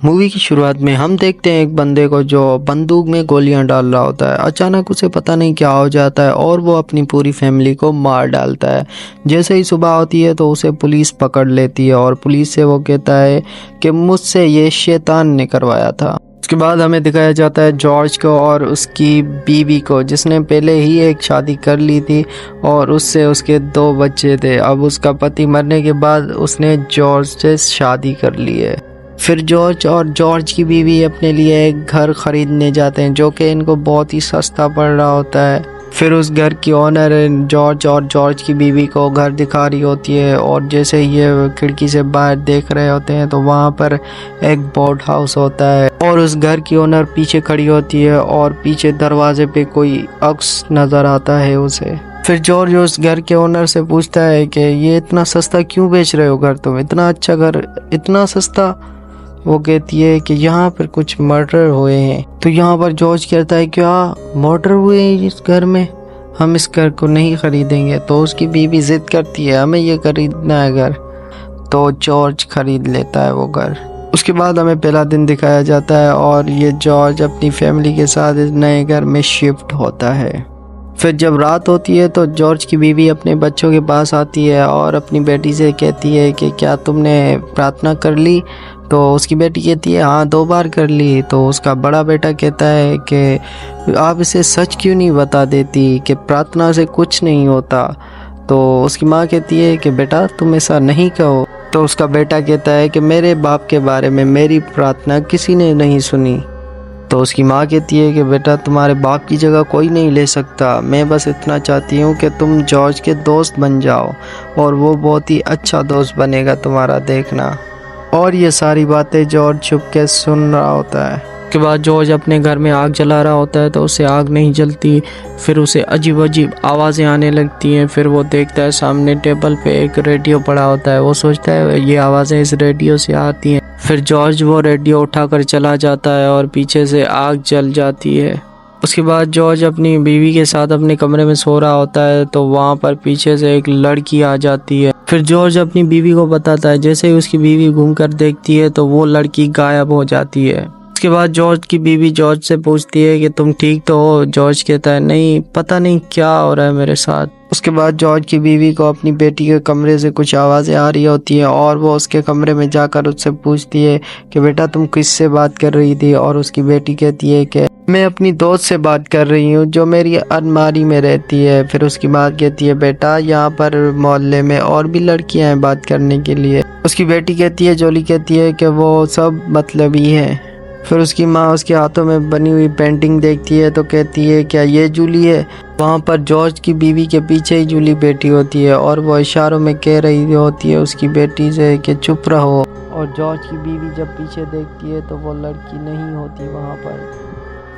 Movie की शुरुआत में हम देखते हैं एक बंदे को जो बंदूक में गोलियां डाल रहा होता है। अचानक उसे पता नहीं क्या हो जाता है और वो अपनी पूरी फैमिली को मार डालता है। जैसे ही सुबह होती है तो उसे पुलिस पकड़ लेती है और पुलिस से वो कहता है कि मुझसे ये शैतान ने करवाया था। उसके बाद हमें दिखाया जाता है जॉर्ज को और उसकी बीवी को, जिसने पहले ही एक शादी कर ली थी और उससे उसके 2 बच्चे थे। अब उसका पति मरने के बाद उसने जॉर्ज से शादी कर ली है। फिर जॉर्ज और जॉर्ज की बीवी अपने लिए एक घर खरीदने जाते हैं जो कि इनको बहुत ही सस्ता पड़ रहा होता है। फिर उस घर की ओनर जॉर्ज और जॉर्ज की बीवी को घर दिखा रही होती है और जैसे ये खिड़की से बाहर देख रहे होते हैं तो वहाँ पर एक बोट हाउस होता है और उस घर की ओनर पीछे खड़ी होती है और पीछे दरवाजे पे कोई अक्स नज़र आता है उसे। फिर जॉर्ज उस घर के ओनर से पूछता है कि ये इतना सस्ता क्यों बेच रहे हो घर, तुम इतना अच्छा घर इतना सस्ता। वो कहती है कि यहाँ पर कुछ मर्डर हुए हैं। तो यहाँ पर जॉर्ज कहता है क्या मर्डर हुए हैं इस घर में, हम इस घर को नहीं खरीदेंगे। तो उसकी बीवी जिद करती है हमें ये खरीदना है घर। तो जॉर्ज खरीद लेता है वो घर। उसके बाद हमें पहला दिन दिखाया जाता है और ये जॉर्ज अपनी फैमिली के साथ इस नए घर में शिफ्ट होता है। फिर जब रात होती है तो जॉर्ज की बीवी अपने बच्चों के पास आती है और अपनी बेटी से कहती है कि क्या तुमने प्रार्थना कर ली। तो उसकी बेटी कहती है हाँ 2 बार कर ली। तो उसका बड़ा बेटा कहता है कि आप इसे सच क्यों नहीं बता देती कि प्रार्थना से कुछ नहीं होता। तो उसकी माँ कहती है कि बेटा तुम ऐसा नहीं कहो। तो उसका बेटा कहता है कि मेरे बाप के बारे में मेरी प्रार्थना किसी ने नहीं सुनी। तो उसकी माँ कहती है कि बेटा तुम्हारे बाप की जगह कोई नहीं ले सकता, मैं बस इतना चाहती हूँ कि तुम जॉर्ज के दोस्त बन जाओ और वो बहुत ही अच्छा दोस्त बनेगा तुम्हारा, देखना। और ये सारी बातें जॉर्ज छुप के सुन रहा होता है। उसके बाद जॉर्ज अपने घर में आग जला रहा होता है तो उसे आग नहीं जलती। फिर उसे अजीब अजीब आवाज़ें आने लगती हैं। फिर वो देखता है सामने टेबल पे एक रेडियो पड़ा होता है। वो सोचता है ये आवाज़ें इस रेडियो से आती हैं। फिर जॉर्ज वो रेडियो उठाकर चला जाता है और पीछे से आग जल जाती है। उसके बाद जॉर्ज अपनी बीवी के साथ अपने कमरे में सो रहा होता है तो वहाँ पर पीछे से एक लड़की आ जाती है। फिर जॉर्ज अपनी बीवी को बताता है। जैसे ही उसकी बीवी घूमकर देखती है तो वो लड़की गायब हो जाती है। उसके बाद जॉर्ज की बीवी जॉर्ज से पूछती है कि तुम ठीक तो हो। जॉर्ज कहता है नहीं, पता नहीं क्या हो रहा है मेरे साथ। उसके बाद जॉर्ज की बीवी को अपनी बेटी के कमरे से कुछ आवाज़ें आ रही होती हैं और वो उसके कमरे में जाकर उससे पूछती है कि बेटा तुम किससे बात कर रही थी। और उसकी बेटी कहती है कि मैं अपनी दोस्त से बात कर रही हूँ जो मेरी अलमारी में रहती है। फिर उसकी माँ कहती है बेटा यहाँ पर मोहल्ले में और भी लड़कियाँ हैं बात करने के लिए। उसकी बेटी कहती है, जोली कहती है कि वो सब मतलबी हैं। फिर उसकी माँ उसके हाथों में बनी हुई पेंटिंग देखती है तो कहती है क्या ये जूली है। वहाँ पर जॉर्ज की बीवी के पीछे ही जूली बैठी होती है और वो इशारों में कह रही होती है उसकी बेटी से कि चुप रहो। और जॉर्ज की बीवी जब पीछे देखती है तो वो लड़की नहीं होती वहाँ पर।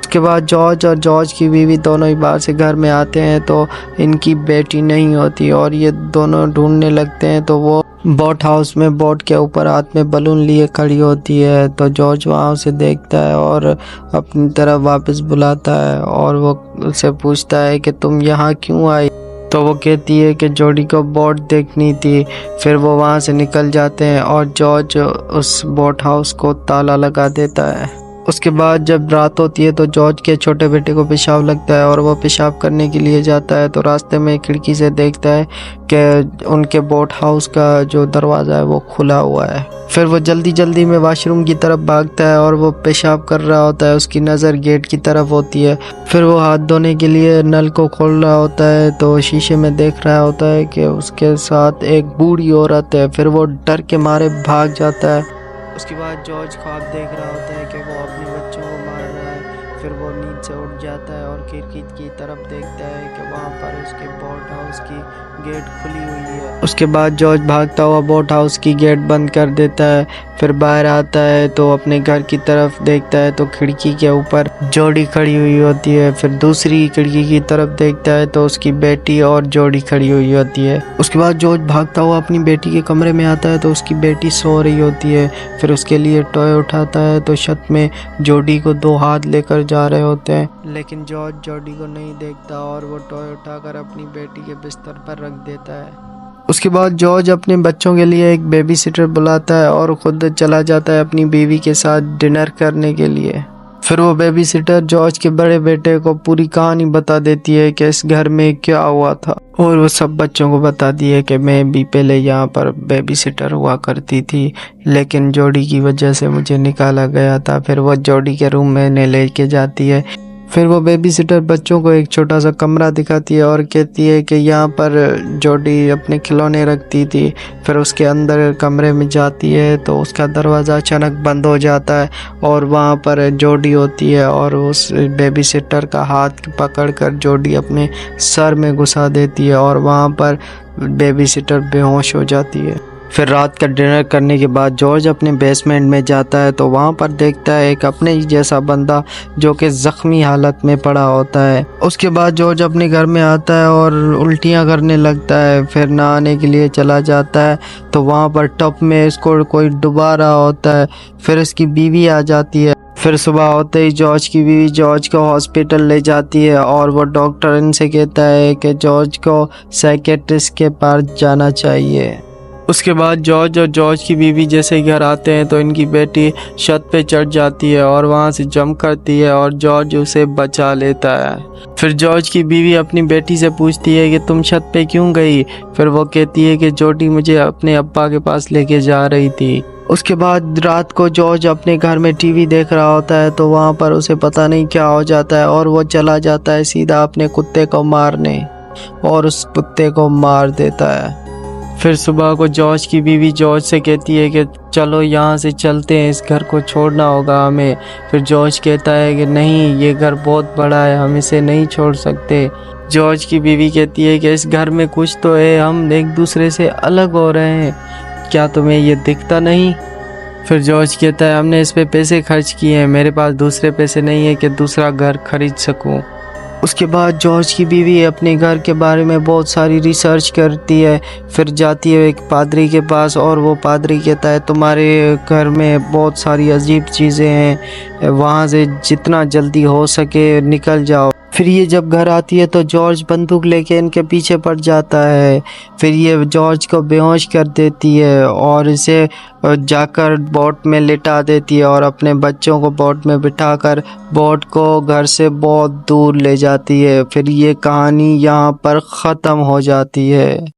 उसके बाद जॉर्ज और जॉर्ज की बीवी दोनों ही बाहर से घर में आते हैं तो इनकी बेटी नहीं होती और ये दोनों ढूंढने लगते हैं। तो वो बोट हाउस में बोट के ऊपर हाथ में बलून लिए खड़ी होती है। तो जॉर्ज वहाँ उसे देखता है और अपनी तरफ वापस बुलाता है और वो उससे पूछता है कि तुम यहाँ क्यों आई। तो वो कहती है कि जोड़ी को बोट देखनी थी। फिर वो वहाँ से निकल जाते हैं और जॉर्ज उस बोट हाउस को ताला लगा देता है। उसके बाद जब रात होती है तो जॉर्ज के छोटे बेटे को पेशाब लगता है और वो पेशाब करने के लिए जाता है। तो रास्ते में खिड़की से देखता है कि उनके बोट हाउस का जो दरवाज़ा है वो खुला हुआ है। फिर वो जल्दी जल्दी में वॉशरूम की तरफ भागता है और वो पेशाब कर रहा होता है। उसकी नज़र गेट की तरफ होती है। फिर वो हाथ धोने के लिए नल को खोल रहा होता है तो शीशे में देख रहा होता है कि उसके साथ एक बूढ़ी औरत है। फिर वो डर के मारे भाग जाता है। उसके बाद जॉर्ज ख्वाब देख रहा होता है कि वो अपने बच्चों को मार रहा है। फिर वो नींद से उठ जाता है और खिड़की की तरफ देखता है कि वहाँ पर उसके बोट हाउस की गेट खुली हुई है। उसके बाद जॉर्ज भागता हुआ बोट हाउस की गेट बंद कर देता है। फिर बाहर आता है तो अपने घर की तरफ देखता है तो खिड़की के ऊपर जोड़ी खड़ी हुई होती है। फिर दूसरी खिड़की की तरफ देखता है तो उसकी बेटी और जोड़ी खड़ी हुई होती है। उसके बाद जॉर्ज भागता हुआ अपनी बेटी के कमरे में आता है तो उसकी बेटी सो रही होती है। फिर उसके लिए टॉय उठाता है तो छत में जोड़ी को 2 हाथ लेकर जा रहे होते हैं, लेकिन जॉर्ज जोड़ी को नहीं देखता और वो टॉय उठाकर अपनी बेटी के बिस्तर पर रख देता है। उसके बाद जॉर्ज अपने बच्चों के लिए एक बेबी सिटर बुलाता है और खुद चला जाता है अपनी बीवी के साथ डिनर करने के लिए। फिर वो बेबी सिटर जॉर्ज के बड़े बेटे को पूरी कहानी बता देती है कि इस घर में क्या हुआ था, और वो सब बच्चों को बताती है कि मैं भी पहले यहाँ पर बेबी सिटर हुआ करती थी, लेकिन जोडी की वजह से मुझे निकाला गया था। फिर वो जोडी के रूम में इन्हें लेके जाती है। फिर वो बेबी सिटर बच्चों को एक छोटा सा कमरा दिखाती है और कहती है कि यहाँ पर जोडी अपने खिलौने रखती थी। फिर उसके अंदर कमरे में जाती है तो उसका दरवाज़ा अचानक बंद हो जाता है और वहाँ पर जोडी होती है और उस बेबी सिटर का हाथ पकड़कर जोडी अपने सर में घुसा देती है और वहाँ पर बेबी सिटर बेहोश हो जाती है। फिर रात का डिनर करने के बाद जॉर्ज अपने बेसमेंट में जाता है तो वहाँ पर देखता है एक अपने ही जैसा बंदा जो कि ज़ख्मी हालत में पड़ा होता है। उसके बाद जॉर्ज अपने घर में आता है और उल्टियाँ करने लगता है। फिर नहाने के लिए चला जाता है तो वहाँ पर टब में इसको कोई डुबा रहा होता है। फिर इसकी बीवी आ जाती है। फिर सुबह होते ही जॉर्ज की बीवी जॉर्ज को हॉस्पिटल ले जाती है और वो डॉक्टर इनसे कहता है कि जॉर्ज को साइकेट्रिस्ट के पास जाना चाहिए। उसके बाद जॉर्ज और जॉर्ज की बीवी जैसे ही घर आते हैं तो इनकी बेटी छत पे चढ़ जाती है और वहाँ से जंप करती है और जॉर्ज उसे बचा लेता है। फिर जॉर्ज की बीवी अपनी बेटी से पूछती है कि तुम छत पे क्यों गई? फिर वो कहती है कि जोडी मुझे अपने अब्बा के पास लेके जा रही थी। उसके बाद रात को जॉर्ज अपने घर में टीवी देख रहा होता है तो वहाँ पर उसे पता नहीं क्या हो जाता है और वो चला जाता है सीधा अपने कुत्ते को मारने और उस कुत्ते को मार देता है। फिर सुबह को जॉर्ज की बीवी जॉर्ज से कहती है कि चलो यहाँ से चलते हैं, इस घर को छोड़ना होगा हमें। फिर जॉर्ज कहता है कि नहीं, ये घर बहुत बड़ा है, हम इसे नहीं छोड़ सकते। जॉर्ज की बीवी कहती है कि इस घर में कुछ तो है, हम एक दूसरे से अलग हो रहे हैं, क्या तुम्हें ये दिखता नहीं? फिर जॉर्ज कहता है हमने इस पे पैसे खर्च किए हैं, मेरे पास दूसरे पैसे नहीं है कि दूसरा घर खरीद सकूं। उसके बाद जॉर्ज की बीवी अपने घर के बारे में बहुत सारी रिसर्च करती है। फिर जाती है एक पादरी के पास और वो पादरी कहता है तुम्हारे घर में बहुत सारी अजीब चीज़ें हैं, वहाँ से जितना जल्दी हो सके निकल जाओ। फिर ये जब घर आती है तो जॉर्ज बंदूक लेके इनके पीछे पड़ जाता है। फिर ये जॉर्ज को बेहोश कर देती है और इसे जाकर बोट में लिटा देती है और अपने बच्चों को बोट में बिठाकर बोट को घर से बहुत दूर ले जाती है। फिर ये कहानी यहाँ पर ख़त्म हो जाती है।